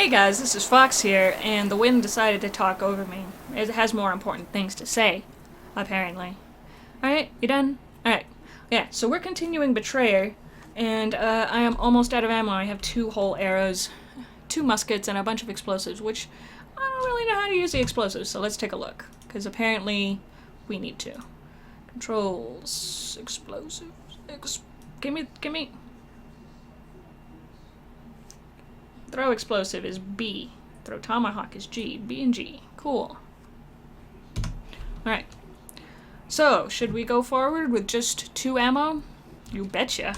Hey guys, this is Fox here, and the wind decided to talk over me. It has more important things to say, apparently. Alright, you done? Alright. Yeah, so we're continuing Betrayer, and I am almost out of ammo. I have 2 whole arrows, 2 muskets, and a bunch of explosives, which I don't really know how to use the explosives, so let's take a look. Because apparently we need to. Controls, explosives, gimme. Throw explosive is B. Throw tomahawk is G. B and G. Cool. Alright. So, should we go forward with just 2 ammo? You betcha.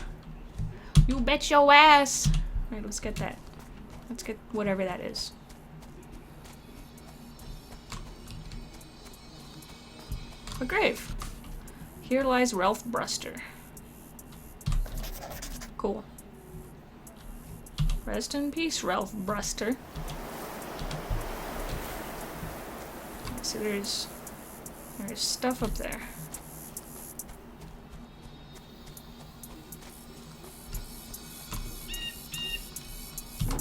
You bet your ass. Alright, let's get that. Let's get whatever that is. A grave. Here lies Ralph Bruster. Cool. Rest in peace, Ralph Bruster. So there's stuff up there.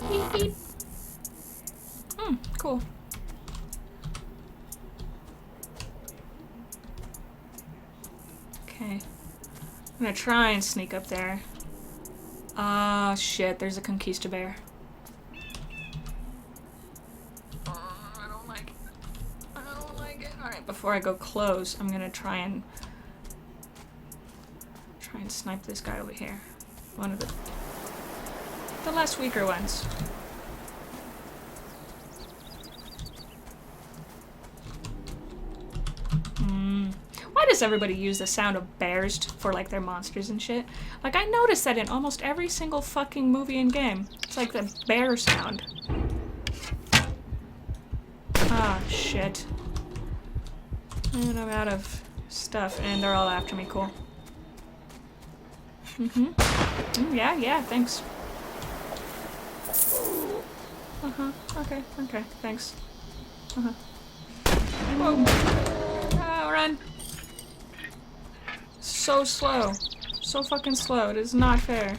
Beep, beep. Cool. Okay. I'm gonna try and sneak up there. Ah, shit, there's a conquistador. I don't like it. Alright, before I go close, I'm gonna try and snipe this guy over here. One of the less weaker ones. Why does everybody use the sound of bears for like their monsters and shit? Like I noticed that in almost every single fucking movie and game. It's like the bear sound. Ah, shit. And I'm out of stuff and they're all after me, cool. Yeah, thanks. Okay, thanks. Whoa. Ah, run. So slow. So fucking slow. It is not fair.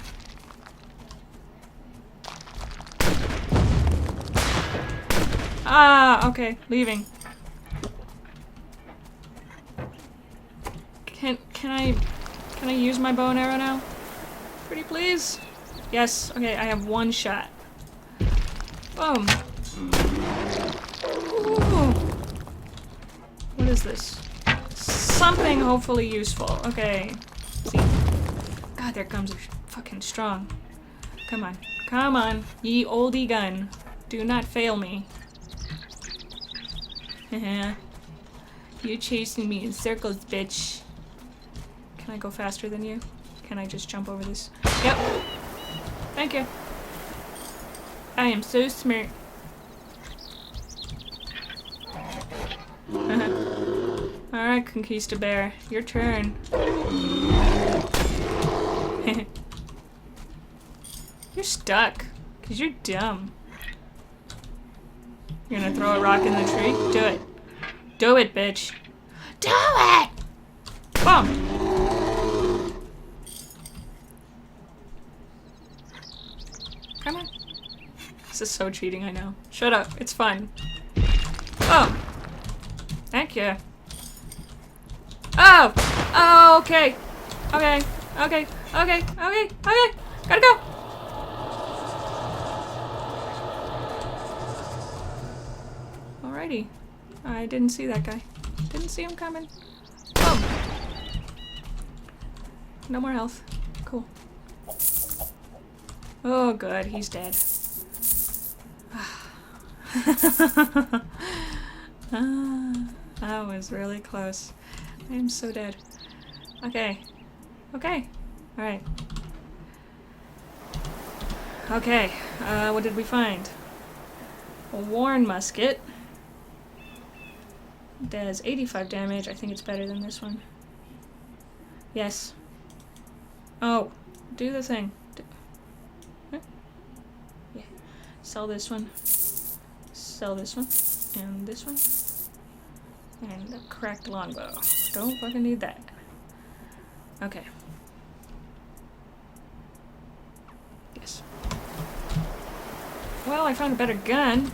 Ah, okay. Leaving. Can I use my bow and arrow now? Pretty please? Yes. Okay, I have 1 shot. Boom. Ooh. What is this? Something hopefully useful. Okay. See. God, their guns are fucking strong. Come on. Come on, ye oldie gun. Do not fail me. You chasing me in circles, bitch. Can I go faster than you? Can I just jump over this? Yep. Thank you. I am so smart. Alright, Conquistador, your turn. You're stuck, because you're dumb. You're gonna throw a rock in the tree? Do it. Do it, bitch. Do it! Boom! Come on. This is so cheating, I know. Shut up, it's fun. Oh! Thank you. Oh! Oh, okay. Okay. Gotta go! Alrighty. I didn't see that guy. Didn't see him coming. Boom! No more health. Cool. Oh, good. He's dead. That was really close. I am so dead. Okay. Alright. Okay. What did we find? A worn musket. Does 85 damage. I think it's better than this one. Yes. Oh. Do the thing. Huh? Yeah. Sell this one. Sell this one. And this one. And a cracked longbow. Don't fucking need that. Okay. Yes. Well, I found a better gun.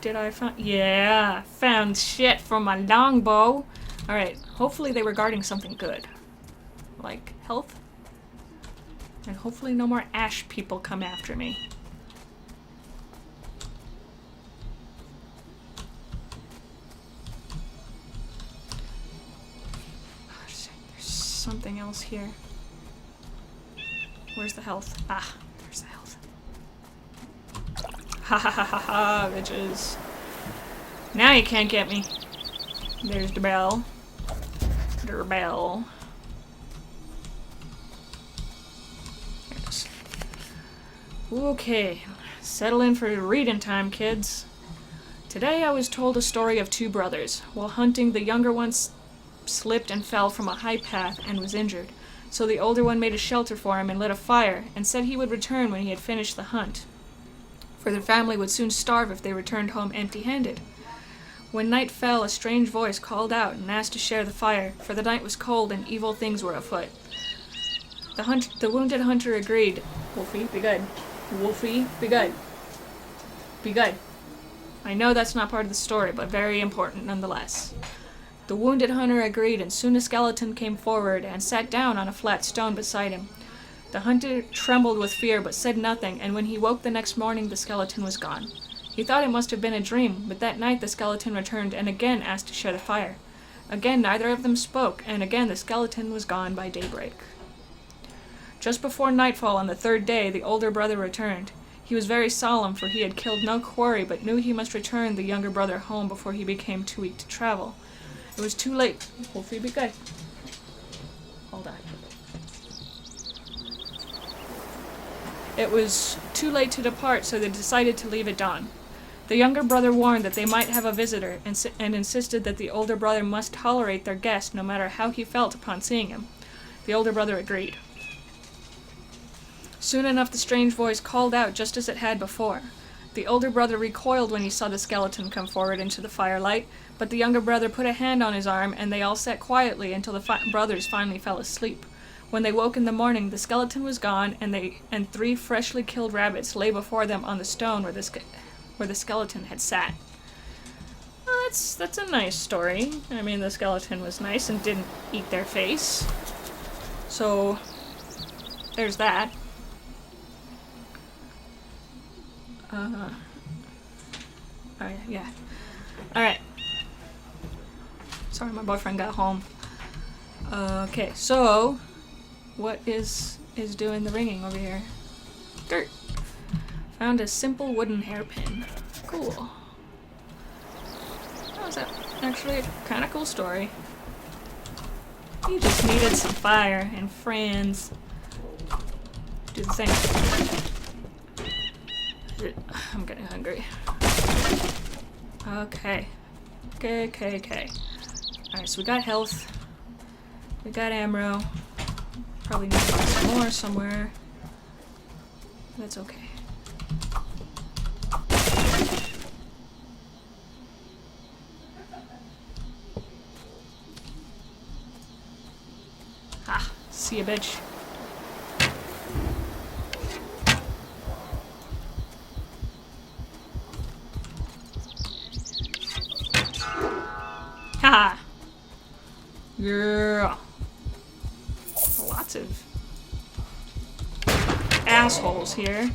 Did I find... Yeah, found shit from my longbow. Alright, hopefully they were guarding something good. Like health? And hopefully no more ash people come after me. There's something else here. Where's the health? Ah, there's the health. Ha ha ha ha ha, bitches. Now you can't get me. There's the bell. The bell. There it is. Okay, settle in for reading time, kids. Today I was told a story of two brothers. While hunting, the younger one slipped and fell from a high path and was injured. So the older one made a shelter for him and lit a fire, and said he would return when he had finished the hunt, for their family would soon starve if they returned home empty-handed. When night fell, a strange voice called out and asked to share the fire, for the night was cold and evil things were afoot. The wounded hunter agreed. Wolfie, be good. Wolfie, be good. Be good. I know that's not part of the story, but very important nonetheless. The wounded hunter agreed, and soon a skeleton came forward and sat down on a flat stone beside him. The hunter trembled with fear, but said nothing, and when he woke the next morning, the skeleton was gone. He thought it must have been a dream, but that night the skeleton returned and again asked to share the fire. Again neither of them spoke, and again the skeleton was gone by daybreak. Just before nightfall on the third day, the older brother returned. He was very solemn, for he had killed no quarry, but knew he must return the younger brother home before he became too weak to travel. It was too late. Wolfie, be good. Hold on. It was too late to depart, so they decided to leave at dawn. The younger brother warned that they might have a visitor, and insisted that the older brother must tolerate their guest no matter how he felt upon seeing him. The older brother agreed. Soon enough the strange voice called out just as it had before. The older brother recoiled when he saw the skeleton come forward into the firelight, but the younger brother put a hand on his arm, and they all sat quietly until the brothers finally fell asleep. When they woke in the morning, the skeleton was gone, and 3 freshly killed rabbits lay before them on the stone where the skeleton had sat. Well, that's a nice story. I mean, the skeleton was nice and didn't eat their face. So, there's that. Yeah. Alright. Sorry, my boyfriend got home. Okay, so what is doing the ringing over here? Dirt. Found a simple wooden hairpin. Cool. That was actually a kind of cool story. You just needed some fire and friends. Do the thing. I'm getting hungry. Okay. Okay. Alright, so we got health. We got ammo. Probably need to buy some more somewhere. That's okay. Ah, see ya, bitch. Haha! Yeah! Lots of assholes here.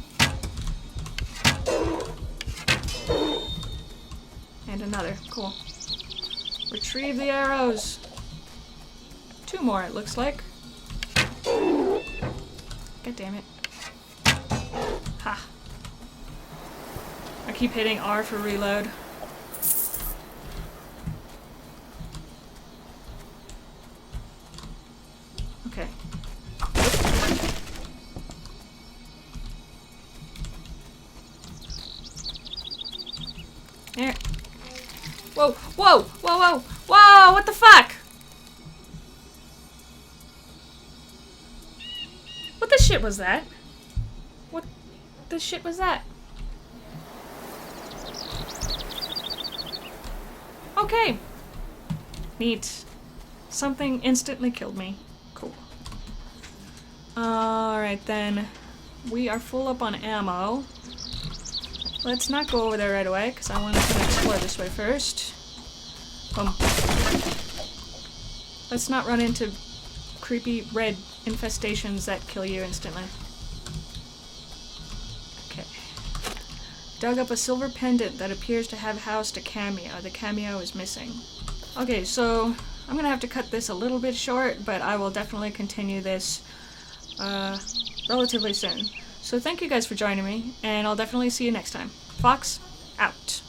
And another. Cool. Retrieve the arrows. 2 more, it looks like. God damn it. Ha. I keep hitting R for reload. Okay. There. Whoa, whoa, whoa, whoa, whoa, what the fuck? What the shit was that? What the shit was that? Okay. Neat. Something instantly killed me. Cool. Alright then. We are full up on ammo. Let's not go over there right away, because I want to explore this way first. Boom. Let's not run into creepy red infestations that kill you instantly. Okay. Dug up a silver pendant that appears to have housed a cameo. The cameo is missing. Okay, so I'm gonna have to cut this a little bit short, but I will definitely continue this relatively soon. So thank you guys for joining me, and I'll definitely see you next time. Fox, out.